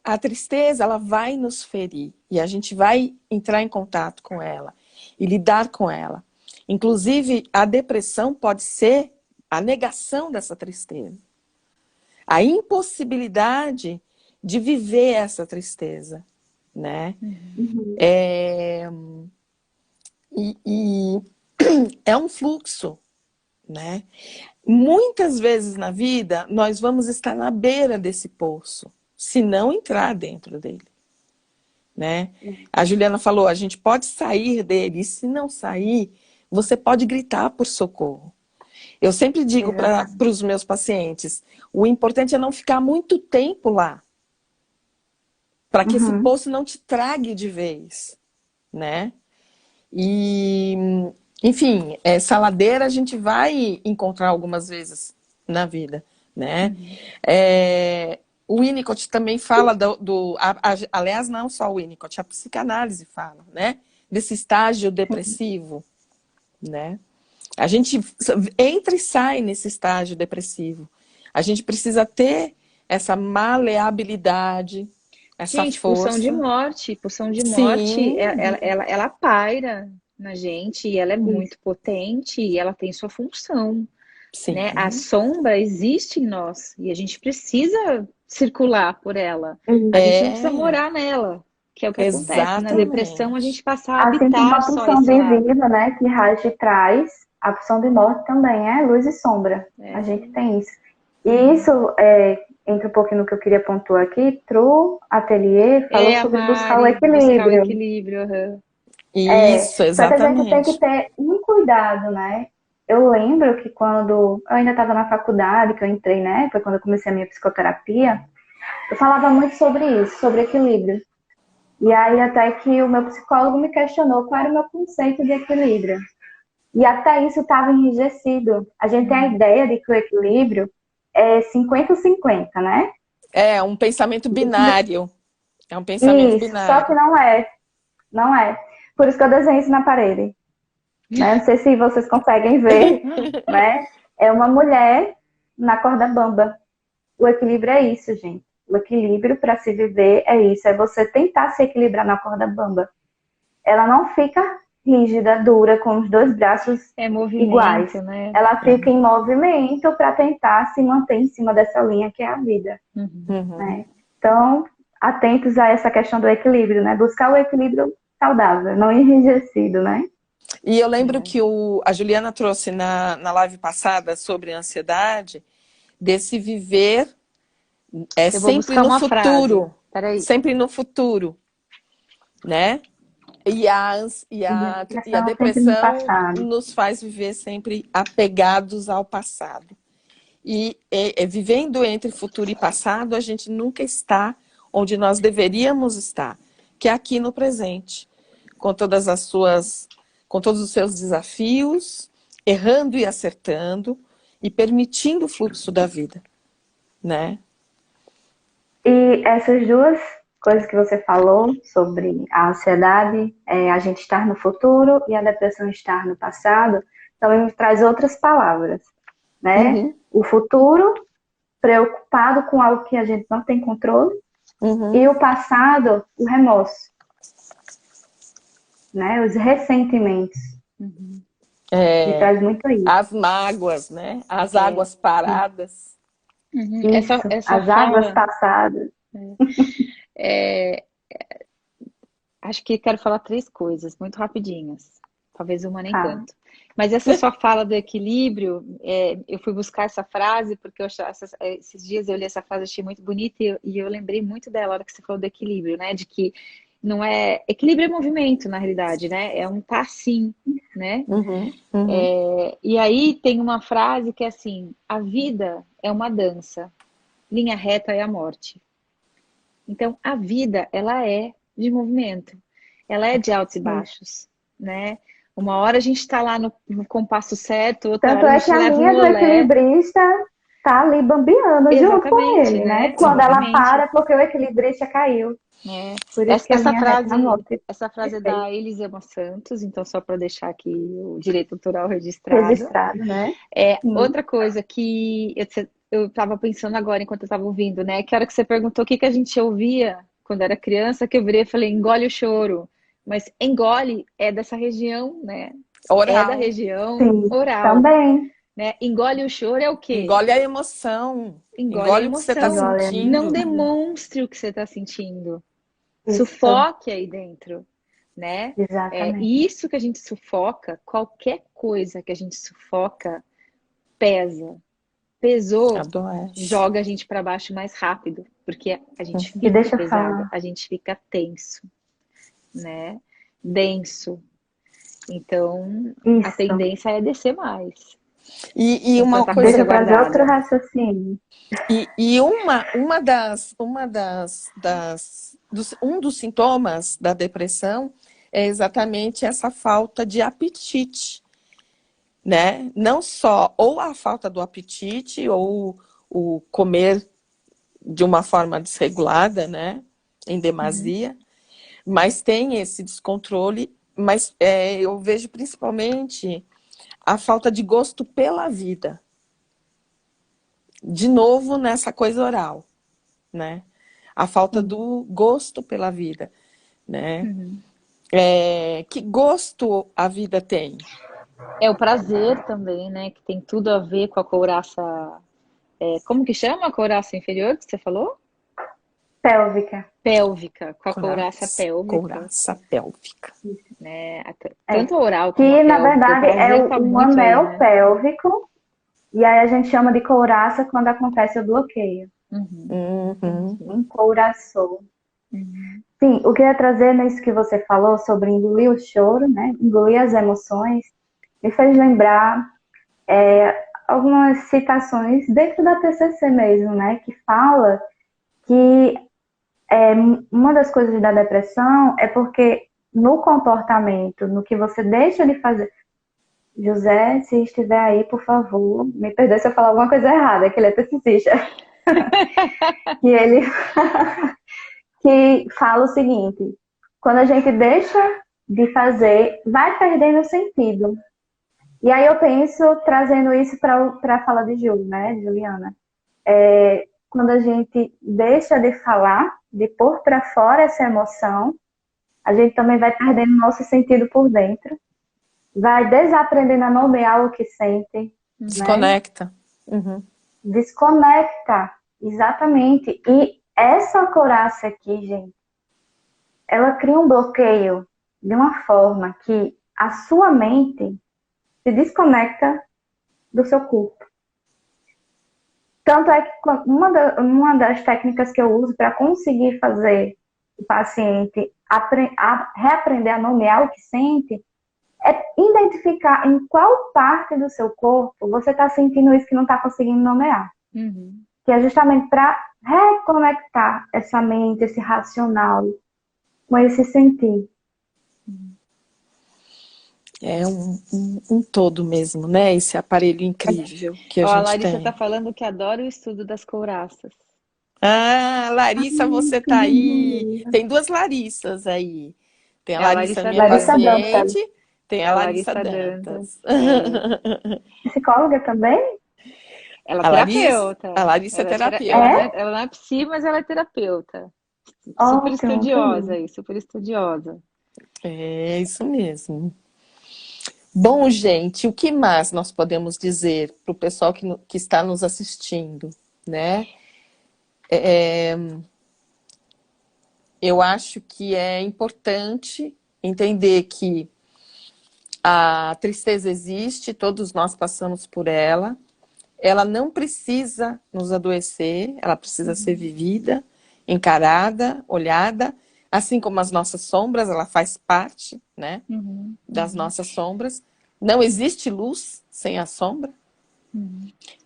D: a tristeza ela vai nos ferir e a gente vai entrar em contato com ela e lidar com ela. Inclusive, a depressão pode ser a negação dessa tristeza, a impossibilidade de viver essa tristeza, né?
B: Uhum.
D: E é um fluxo, né? Muitas vezes na vida nós vamos estar na beira desse poço, se não entrar dentro dele, né? A Juliana falou, a gente pode sair dele, e se não sair, você pode gritar por socorro. Eu sempre digo para
B: Exatamente.
D: os meus pacientes, o importante é não ficar muito tempo lá, para que esse
B: Uhum.
D: poço não te trague de vez, né? E, enfim, essa ladeira a gente vai encontrar algumas vezes na vida, né? O Winnicott também fala aliás, não só o Winnicott, a psicanálise fala, né? Desse estágio depressivo, né? A gente entra e sai nesse estágio depressivo. A gente precisa ter essa maleabilidade, essa
C: Gente,
D: força.
C: pulsão de morte,
D: Sim,
C: ela paira na gente e ela é muito potente e ela tem sua função, né? A
D: sim.
C: sombra existe em nós e a gente precisa circular por ela. A
B: Isso.
C: gente não precisa
D: É,
C: morar nela, que é o que acontece. Na depressão, a
D: exatamente.
C: gente passa a
B: Assim como
C: habitar
B: a
C: só
B: pulsão
C: esse
B: de
C: lado.
B: vida, né, que Raj traz, a pulsão de morte também é luz e sombra. A
C: É.
B: gente tem isso. E isso entra um pouquinho no que eu queria pontuar aqui. True Atelier falou
C: A
B: sobre buscar o
C: Mari, buscar o
B: equilíbrio.
C: equilíbrio. Aham.
D: Isso,
B: Só que a gente tem que
D: exatamente.
B: ter um cuidado, né? Eu lembro que quando eu ainda estava na faculdade, que eu entrei, né? Foi quando eu comecei a minha psicoterapia, eu falava muito sobre isso, sobre equilíbrio. E aí até que o meu psicólogo me questionou qual era o meu conceito de equilíbrio. E até isso estava enrijecido. A gente tem a ideia de que o equilíbrio é 50-50, né?
D: É um pensamento binário. É um pensamento
B: Isso, só que
D: binário.
B: não é. Não é. Por isso que eu desenho isso na parede. Né? Não sei se vocês conseguem ver, né? É uma mulher na corda bamba. O equilíbrio é isso, gente. O equilíbrio para se viver é isso. É você tentar se equilibrar na corda bamba. Ela não fica rígida, dura, com os dois braços
C: É
B: iguais.
C: movimento, né?
B: Ela
D: É.
B: fica em movimento para tentar se manter em cima dessa linha que é a vida.
C: Uhum.
D: Uhum.
B: Né? Então, atentos a essa questão do equilíbrio, né? Buscar o equilíbrio saudável, não enrijecido, né?
D: E eu lembro
C: É.
D: que a Juliana trouxe na live passada sobre ansiedade, desse viver
C: Eu vou
D: sempre
C: buscar
D: no
C: uma frase.
D: futuro.
C: Peraí.
D: Sempre no futuro, né? E
B: E a
D: e a
B: depressão sempre no
D: depressão
B: passado.
D: nos faz viver sempre apegados ao passado. E vivendo entre futuro e passado, a gente nunca está onde nós deveríamos estar, que é aqui no presente, com com todos os seus desafios, errando e acertando e permitindo o fluxo da vida, né?
B: E essas duas coisas que você falou sobre a ansiedade, a gente estar no futuro e a depressão estar no passado, também me traz outras palavras, né?
D: Uhum,
B: O futuro, preocupado com algo que a gente não tem controle, e
D: uhum.
B: o passado, o remorso, né? Os ressentimentos. Me
D: É,
B: traz muito isso.
D: as mágoas, né? As
B: É,
D: águas paradas.
C: Uhum.
B: Isso,
C: Essa
B: as águas
C: fala,
B: passadas.
C: é, acho que quero falar três coisas, muito rapidinhas. Talvez uma nem
B: Tá.
C: tanto. Mas essa sua fala do equilíbrio, eu fui buscar essa frase porque esses dias eu li essa frase, achei muito bonita e eu lembrei muito dela na hora que você falou do equilíbrio, né? De que não é... Equilíbrio é movimento, na realidade, né? É um tá assim, né?
D: Uhum, uhum.
C: E aí tem uma frase que é assim, a vida é uma dança, linha reta é a morte. Então, a vida, ela é de movimento, ela é de altos e baixos, né? Uma hora a gente está lá no compasso certo, outra
B: Tanto
C: hora a
B: é que
C: gente
B: a
C: leva um
B: minha do
C: olé.
B: equilibrista tá ali bambeando junto com
C: Exatamente,
B: ele, né?
C: né?
B: Quando ela
C: Exatamente.
B: para, é porque o equilibrista caiu.
C: É.
B: Por isso
C: Essa,
B: que a
C: essa
B: linha reta é a
C: frase,
B: morte.
C: essa frase é
B: Perfeito.
C: da Elisama Santos, então só para deixar aqui o direito autoral registrado.
B: Registrado, né? Sim.
C: Outra coisa que eu estava pensando agora enquanto eu estava ouvindo, né? Que a hora que você perguntou o que que a gente ouvia quando era criança, que eu virei e falei, engole o choro. Mas engole é dessa região, né? É da
D: Oral.
C: região
B: Sim,
C: oral,
B: também.
C: né? Engole o choro é o quê?
D: Engole a emoção.
C: Engole a
D: Engole o que você está
C: emoção.
B: Igual é a
C: Não
D: sentindo.
B: emoção.
C: demonstre o que você está sentindo.
B: Isso,
C: Sufoque aí dentro, né?
B: exatamente.
C: E isso que a gente sufoca, qualquer coisa que a gente sufoca, pesa. Pesou,
D: Adoece.
C: joga a gente para baixo mais rápido, porque a gente
B: E
C: fica
B: deixa eu
C: pesada,
B: falar.
C: a gente fica tenso, né? Denso. Então, a
B: Isso.
C: tendência é descer mais.
D: E
C: Então,
D: uma
C: tanta
B: Deixa
C: coisa
B: eu
D: coisa.
B: trazer outro
C: guardada.
B: raciocínio.
D: Um dos sintomas da depressão é exatamente essa falta de apetite, né? Não só ou a falta do apetite ou o comer de uma forma desregulada, né? Em
C: Uhum.
D: demasia, mas tem esse descontrole, mas eu vejo principalmente a falta de gosto pela vida. De novo nessa coisa oral, né? A falta
B: Sim.
D: do gosto pela vida, né?
C: Uhum.
D: Que gosto a vida tem?
C: É o prazer também, né? Que tem tudo a ver com a couraça. Como que chama a couraça inferior que você falou?
B: Pélvica.
C: Pélvica, com a couraça pélvica,
D: Couraça pélvica.
C: né?
B: É.
C: Tanto a oral como a
B: Que, na
C: pélvica, o
B: verdade, é
C: prazer tá
B: o
C: muito aí,
B: anel
C: né?
B: pélvico. E aí a gente chama de couraça quando acontece o bloqueio.
C: Uhum.
D: Uhum.
C: Entendi.
B: Encouraçou.
C: Uhum.
B: Sim, o que eu ia trazer nisso que você falou sobre engolir o choro, né? Engolir as emoções, me fez lembrar algumas citações dentro da TCC mesmo, né? Que fala que uma das coisas da depressão é porque no comportamento, no que você deixa de fazer. José, se estiver aí, por favor, me perdoe se eu falar alguma coisa errada, que ele é TCCista. Que ele que fala o seguinte: quando a gente deixa de fazer, vai perdendo o sentido. E aí eu penso, trazendo isso para a fala de Ju, né, Juliana? Quando a gente deixa de falar, de pôr para fora essa emoção, a gente também vai perdendo nosso sentido por dentro, vai desaprendendo a nomear o que sente,
C: Uhum.
B: né?
D: Desconecta. Uhum.
B: Desconecta, exatamente. E essa couraça aqui, gente, ela cria um bloqueio de uma forma que a sua mente se desconecta do seu corpo. Tanto é que uma das técnicas que eu uso para conseguir fazer o paciente reaprender a nomear o que sente é identificar em qual parte do seu corpo você está sentindo isso que não está conseguindo nomear.
C: Uhum.
B: Que é justamente para reconectar essa mente, esse racional, com esse sentir.
D: É um todo mesmo, né? Esse aparelho incrível que a
C: Ó, a
D: gente
C: Larissa tá
D: tem.
C: falando que adora o estudo das couraças.
D: Ah, Larissa, você
B: Que
D: tá aí.
B: beleza.
D: Tem duas Larissas aí. Tem a
C: É a
D: Larissa,
C: Larissa
D: minha
B: Larissa
C: Dantas.
B: Dantas,
D: paciente, tem
C: É
D: a
C: a
D: Larissa
C: Larissa Dantas.
D: Dantas.
B: psicóloga também?
C: Ela é
D: A
C: terapeuta.
D: Larissa é
B: É?
D: terapeuta.
C: Ela não é psi, mas ela é terapeuta. Super
B: Ótimo, muito
C: estudiosa
B: bom.
C: aí, super estudiosa.
D: É isso mesmo. Bom, gente, o que mais nós podemos dizer para o pessoal que está nos assistindo, né? Eu acho que é importante entender que a tristeza existe, todos nós passamos por ela. Ela não precisa nos adoecer, ela precisa ser vivida, encarada, olhada, assim como as nossas sombras, ela faz parte, né, das nossas sombras. Não existe luz sem a sombra.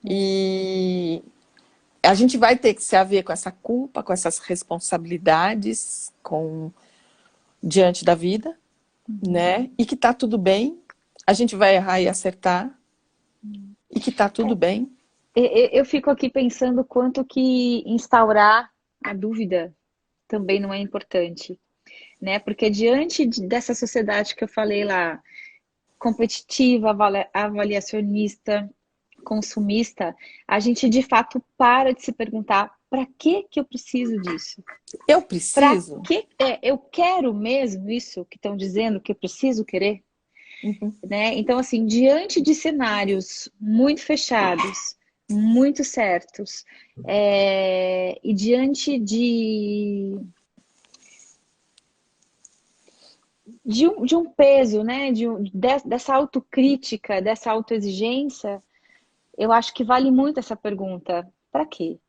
D: E a gente vai ter que se haver com essa culpa, com essas responsabilidades diante da vida, né? E que tá tudo bem. A gente vai errar e acertar. E que tá tudo bem.
C: Eu fico aqui pensando quanto que instaurar a dúvida também não é importante, né? Porque diante dessa sociedade que eu falei lá, competitiva, avaliacionista, consumista, a gente de fato para de se perguntar para que eu preciso disso?
D: Eu preciso?
C: Eu quero mesmo isso que estão dizendo que eu preciso querer? Né? Então, assim, diante de cenários muito fechados, muito certos, e diante de um peso, né? Dessa autocrítica, dessa autoexigência, eu acho que vale muito essa pergunta. Para quê?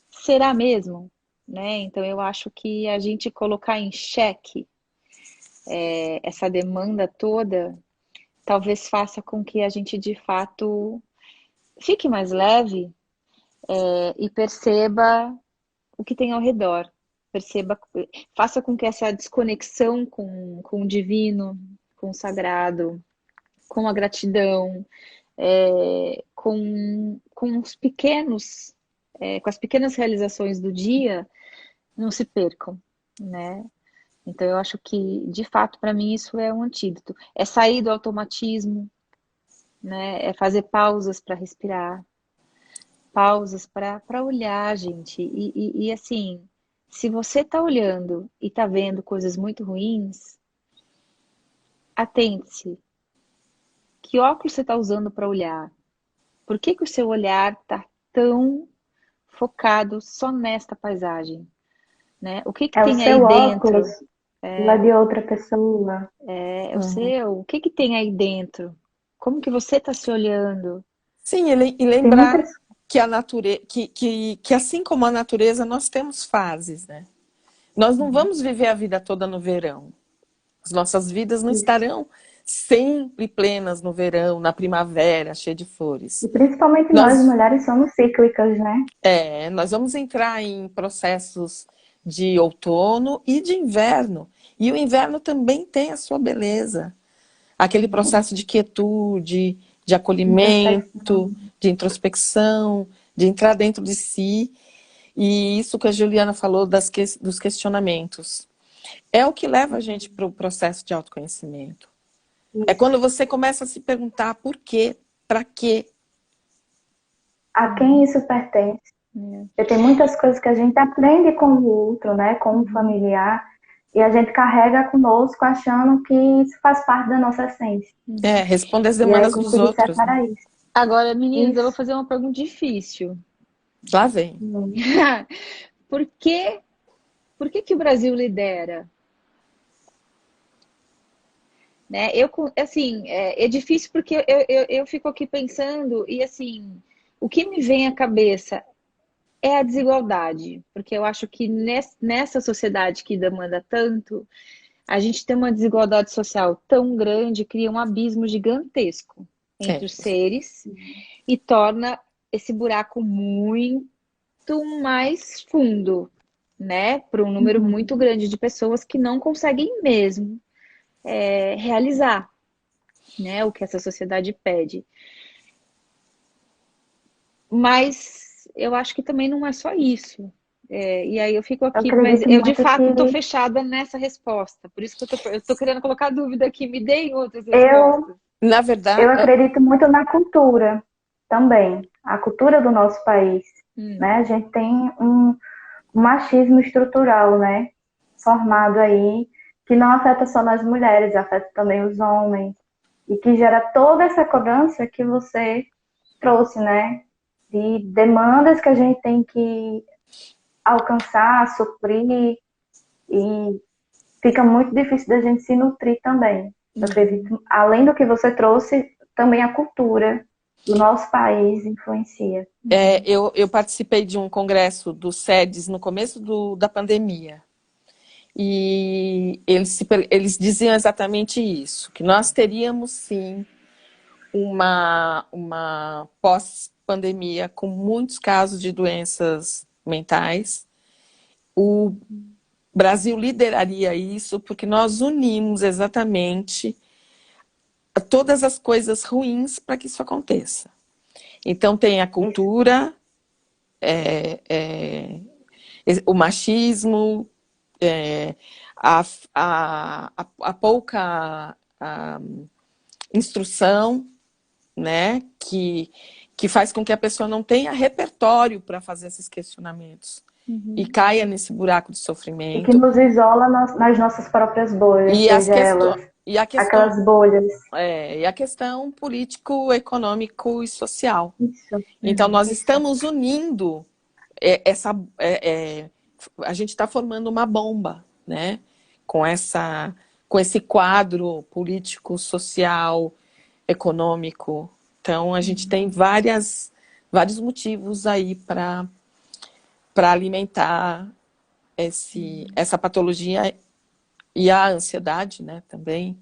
C: Será mesmo? Né? Então, eu acho que a gente colocar em xeque essa demanda toda, talvez faça com que a gente, de fato, fique mais leve e perceba o que tem ao redor. Faça com que essa desconexão com o divino, com o sagrado, com a gratidão, com os pequenos, com as pequenas realizações do dia, não se percam, né? Então eu acho que, de fato, para mim isso é um antídoto. É sair do automatismo, né? É fazer pausas para respirar, pausas para olhar, gente. E assim, se você está olhando e está vendo coisas muito ruins, atente-se. Que óculos você está usando para olhar? Por que o seu olhar está tão focado só nesta paisagem? Né? O que
B: É o
C: tem aí
B: seu óculos,
C: dentro?
B: lá de outra pessoa.
C: É o seu? O que tem aí dentro? Como que você está se olhando?
D: Sim, e
B: Tem
D: lembrar
B: muitas.
D: que a natureza, que assim como a natureza, nós temos fases, né? Nós não vamos viver a vida toda no verão. As nossas vidas não
B: Isso.
D: estarão sempre plenas no verão, na primavera, cheia de flores.
B: E principalmente nós,
D: Nós,
B: mulheres, somos cíclicas, né?
D: nós vamos entrar em processos de outono e de inverno. E o inverno também tem a sua beleza. Aquele processo de quietude, de acolhimento,
B: Introspecção.
D: de introspecção, de entrar dentro de si. E isso que a Juliana falou dos questionamentos. É o que leva a gente para o processo de autoconhecimento. É
B: Isso.
D: quando você começa a se perguntar por quê, para quê.
B: A quem isso pertence? Porque tem muitas coisas que a gente aprende com o outro, né? Com o familiar, e a gente carrega conosco achando que isso faz parte da nossa essência.
D: Responde as
B: E aí
D: demandas dos
B: conseguir
D: outros, né?
B: separar isso.
C: Agora, meninas, eu vou
B: Isso.
C: fazer uma pergunta difícil.
D: Lá vem.
C: Por que o Brasil lidera? Né? Assim, é difícil porque eu fico aqui pensando e, assim, o que me vem à cabeça é a desigualdade. Porque eu acho que nessa sociedade que demanda tanto, a gente tem uma desigualdade social tão grande, cria um abismo gigantesco entre os seres e torna esse buraco muito mais fundo, né? Para um número muito grande de pessoas que não conseguem mesmo realizar, né, o que essa sociedade pede. Mas eu acho que também não é só isso. E aí eu fico
B: Eu
C: aqui, mas
B: acredito
C: eu de
B: muito
C: fato estou
B: que
C: fechada nessa resposta. Por isso que eu tô querendo colocar dúvida aqui, me deem outras
B: eu,
C: respostas.
D: Na
B: eu
D: verdade,
B: acredito muito na cultura também. A cultura do nosso país, né? A gente tem um machismo estrutural, né? Formado aí, que não afeta só nós mulheres, afeta também os homens. E que gera toda essa cobrança que você trouxe, né? de demandas que a gente tem que alcançar, suprir, e fica muito difícil da gente se nutrir também. Eu acredito, além do que você trouxe, também a cultura do nosso país influencia.
D: Eu participei de um congresso do SEDES no começo da pandemia. E eles diziam exatamente isso, que nós teríamos sim uma pós-pandemia com muitos casos de doenças mentais. O Brasil lideraria isso porque nós unimos exatamente todas as coisas ruins para que isso aconteça. Então tem a cultura, o machismo, a, a pouca instrução, né, que faz com que a pessoa não tenha repertório para fazer esses questionamentos e caia nesse buraco de
B: E que
D: sofrimento.
B: nos isola nas nossas próprias bolhas,
D: E
B: seja elas aquelas bolhas.
D: E a questão político, econômico e social.
B: Isso.
D: Então, nós estamos unindo a gente está formando uma bomba, né? Com esse quadro político, social, econômico. Então, a gente tem vários motivos aí para alimentar essa patologia e a ansiedade, né, também.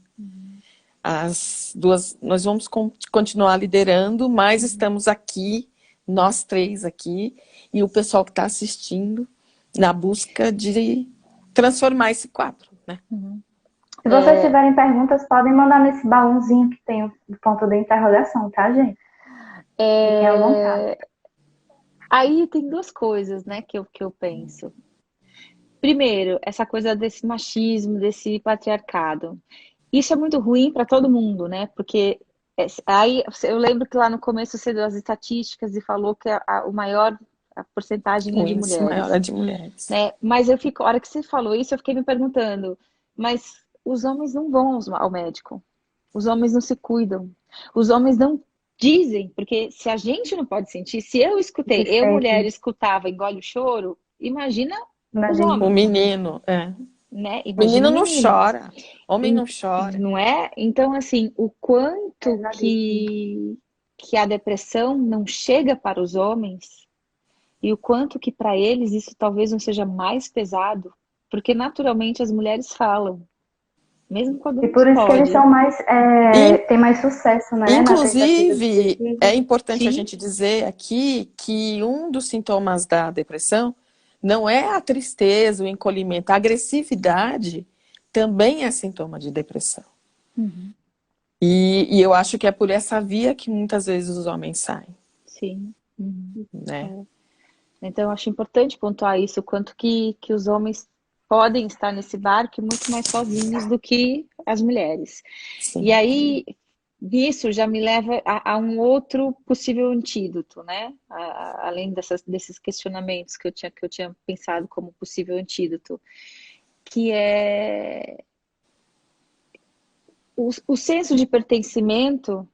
D: As duas, nós vamos continuar liderando, mas estamos aqui, nós três aqui, e o pessoal que está assistindo, na busca de transformar esse quadro, né?
B: Se vocês tiverem perguntas, podem mandar nesse balãozinho que tem o ponto de interrogação, tá, gente? Fiquem à vontade.
C: Aí tem duas coisas, né, que eu penso. Primeiro, essa coisa desse machismo, desse patriarcado. Isso é muito ruim para todo mundo, né? Porque aí eu lembro que lá no começo você deu as estatísticas e falou que a porcentagem é de
D: O índice maior
C: mulheres,
D: é de mulheres.
C: né? Mas a hora que você falou isso, eu fiquei me perguntando, mas os homens não vão ao médico, os homens não se cuidam, os homens não dizem, porque se a gente não pode sentir, se eu escutei,
B: Que
C: eu mulher
B: sempre,
C: escutava engole o choro, imagina os
B: imagine,
D: O
C: homens,
D: menino,
C: né? Imagina
D: menino
C: o
D: não
C: menino.
D: chora, homem não chora.
C: Não é? Então, assim, o quanto
B: pesadíssimo.
C: que a depressão não chega para os homens e o quanto que para eles isso talvez não seja mais pesado, porque naturalmente as mulheres falam, mesmo quando
B: E
C: não
B: por
C: se
B: isso que eles
C: pode.
B: são mais,
D: In-
B: têm mais sucesso, né, na tentativa de
D: Inclusive, é
B: suicídio.
D: importante a
C: Sim,
D: gente dizer aqui que um dos sintomas da depressão não é a tristeza, o encolhimento, a agressividade também é sintoma de depressão. E eu acho que é por essa via que muitas vezes os homens saem,
C: sim.
D: né?
C: Então, eu acho importante pontuar isso, o quanto que os homens podem estar nesse barco muito mais sozinhos do que as mulheres. E
D: Sim.
C: aí, isso já me leva a um outro possível antídoto, né? Além desses questionamentos que eu tinha pensado como possível antídoto, que é o senso de pertencimento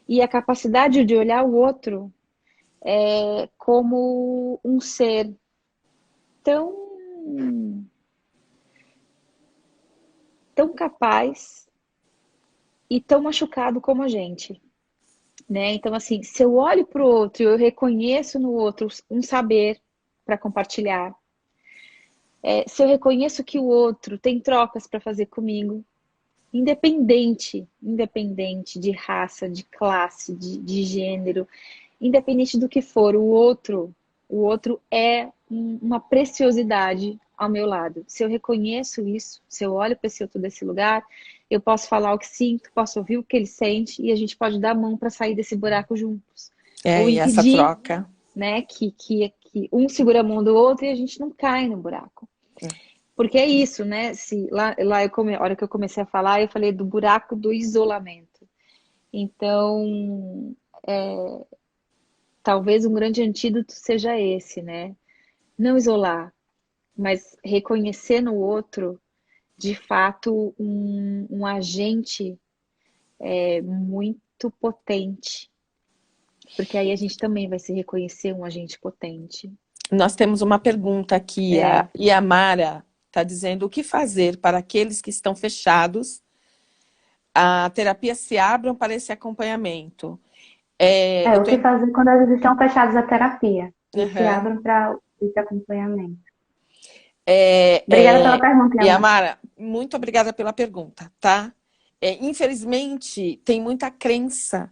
C: e a capacidade de olhar o outro como um ser tão, tão capaz e tão machucado como a gente. Né? Então, assim, se eu olho para o outro e eu reconheço no outro um saber para compartilhar, se eu reconheço que o outro tem trocas para fazer comigo, independente de raça, de classe, de gênero, independente do que for, o outro é uma preciosidade ao meu lado. Se eu reconheço isso, se eu olho para esse outro desse lugar, eu posso falar o que sinto, posso ouvir o que ele sente e a gente pode dar a mão para sair desse buraco juntos. Ou
D: E essa
C: impedir,
D: troca.
C: né, que um segura a mão do outro e a gente não cai no buraco. Porque é isso, né? Se, a hora que eu comecei a falar, eu falei do buraco do isolamento. Então, talvez um grande antídoto seja esse, né? Não isolar, mas reconhecer no outro, de fato, um agente muito potente Porque aí a gente também vai se reconhecer um agente potente.
D: Nós temos uma pergunta aqui, a Yamara está dizendo o que fazer para aqueles que estão fechados, a terapia se abram para esse acompanhamento.
B: O que fazer quando eles estão fechados à terapia e se
D: Uhum.
B: abrem para esse acompanhamento. Obrigada pela pergunta, Yamara.
D: Yamara, muito obrigada pela pergunta, tá? Infelizmente, tem muita crença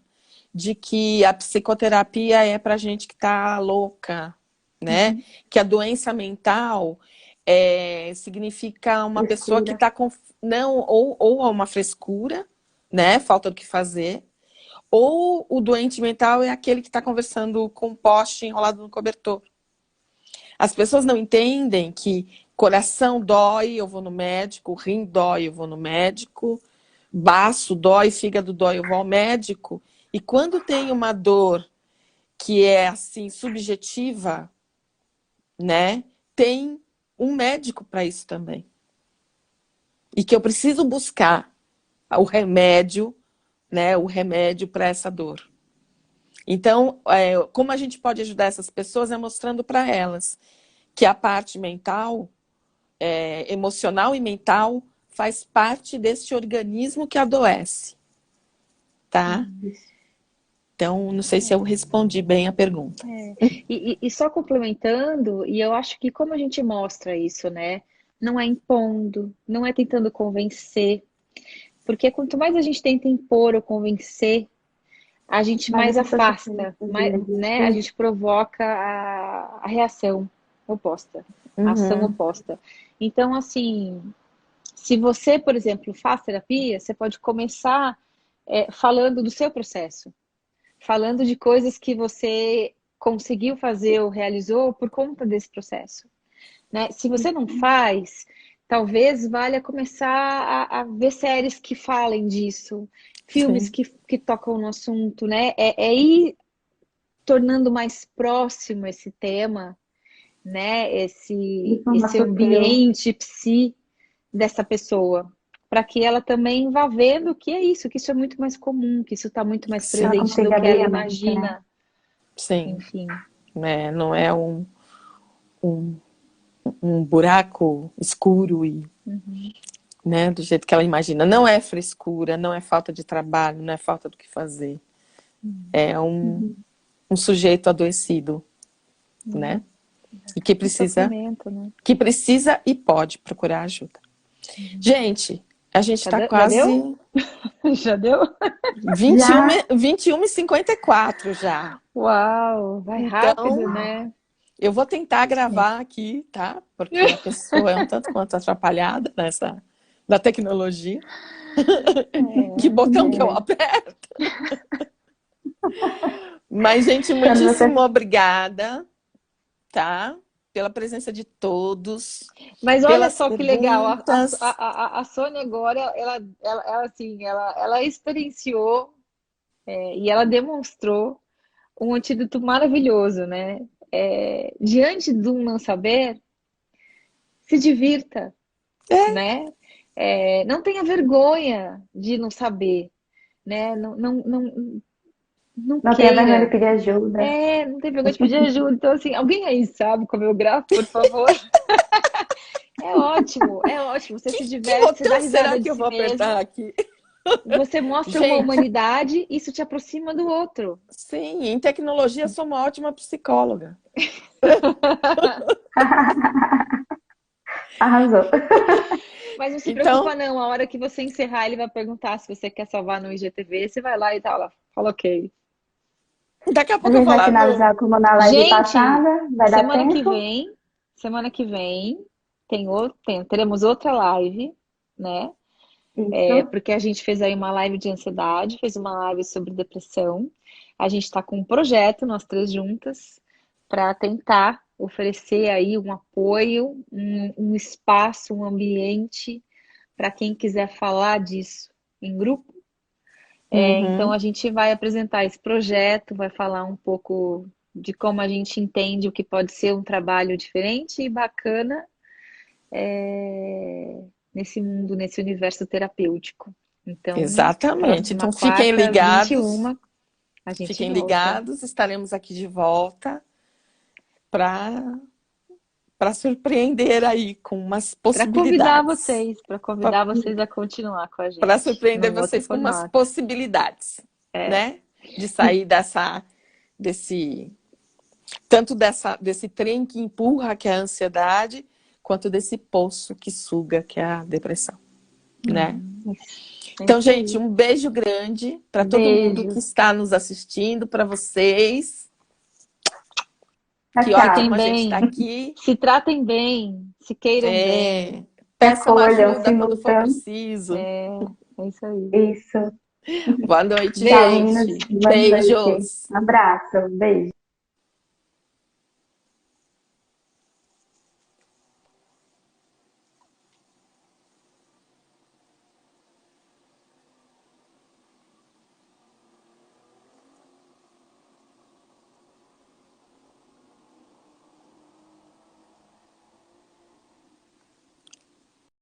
D: de que a psicoterapia é para gente que tá louca, né?
C: Uhum.
D: Que a doença mental significa uma pessoa que está com... Não, ou uma frescura, né? Falta do que fazer. Ou o doente mental é aquele que está conversando com um poste enrolado no cobertor. As pessoas não entendem que coração dói, eu vou no médico, rim dói, eu vou no médico, baço dói, fígado dói, eu vou ao médico. E quando tem uma dor que é assim subjetiva, né, tem um médico para isso também. E que eu preciso buscar o remédio, né, o remédio para essa dor. Então, como a gente pode ajudar essas pessoas é mostrando para elas que a parte mental, emocional e mental, faz parte desse organismo que adoece. Tá? Então, não sei se eu respondi bem a pergunta.
C: E só complementando, e eu acho que como a gente mostra isso, né? Não é impondo, não é tentando convencer. Porque quanto mais a gente tenta impor ou convencer, a gente mais afasta, né? A gente provoca a reação oposta, a ação oposta. Então, assim, se você, por exemplo, faz terapia, você pode começar falando do seu processo, falando de coisas que você conseguiu fazer ou realizou por conta desse processo, né? Se você não faz, talvez valha começar a ver séries que falem disso, filmes que tocam no assunto, né? Ir tornando mais próximo esse tema, né? Esse ambiente psi dessa pessoa, para que ela também vá vendo que é isso, que isso é muito mais comum, que isso está muito mais presente do que ela imagina. Né?
D: Sim.
C: Enfim.
D: Não é um buraco escuro e né, do jeito que ela imagina. Não é frescura, não é falta de trabalho, não é falta do que fazer. É um sujeito adoecido, né? E que precisa,
C: né?
D: que precisa e pode procurar ajuda. Gente, a gente está quase...
C: Já deu?
D: 21h54 já.
C: Uau, vai rápido, né?
D: Eu vou tentar gravar aqui, tá? Porque a pessoa é um tanto quanto atrapalhada da tecnologia. Que botão que eu aperto? Mas, gente, muitíssimo obrigada, tá? Pela presença de todos.
C: Mas olha só que legal, a Sônia agora, ela experienciou e ela demonstrou um antídoto maravilhoso, né? Diante do não saber, se divirta, né? Não tenha vergonha de não saber, né? Não
B: tenha vergonha de pedir ajuda.
C: Não tem vergonha de pedir ajuda. Então, assim, alguém aí sabe como eu gravo, por favor? É ótimo. Você se diverte, você dá risada
D: será que eu vou apertar aqui?
C: Você mostra uma humanidade, isso te aproxima do outro.
D: Sim, em tecnologia eu sou uma ótima psicóloga.
B: Arrasou.
C: Mas não se preocupa não, a hora que você encerrar ele vai perguntar se você quer salvar no IGTV, você vai lá e tal, fala ok.
D: Daqui a pouco eu vou
B: vai finalizar como na live passada, vai dar tempo.
C: Semana que vem teremos outra live, né? Porque a gente fez aí uma live de ansiedade, fez uma live sobre depressão. A gente está com um projeto, nós três juntas, para tentar oferecer aí um apoio, um espaço, um ambiente para quem quiser falar disso em grupo. Então a gente vai apresentar esse projeto, vai falar um pouco de como a gente entende o que pode ser um trabalho diferente e bacana nesse mundo, nesse universo terapêutico. Então,
D: exatamente. Então fiquem ligados.
C: 21, A gente
D: Fiquem
C: volta.
D: ligados, estaremos aqui de volta para surpreender aí com umas possibilidades.
C: Para convidar vocês a continuar com a gente.
D: Para surpreender
C: num outro
D: vocês com umas
C: formato.
D: possibilidades,
C: É.
D: né? De sair tanto desse trem que empurra, que é a ansiedade, quanto desse poço que suga, que é a depressão, né? Então, gente, um beijo grande para todo mundo que está nos assistindo, para vocês. Que ótimo a gente estar aqui.
C: Se tratem bem, se queiram bem.
D: Peçam
B: Acolham,
D: ajuda
B: se
D: quando for
B: nutram.
D: preciso.
C: É isso aí.
B: Isso.
D: Boa noite,
B: Tchau,
D: gente.
B: meninas. Boa noite.
D: Beijos.
B: Um abraço. Beijo.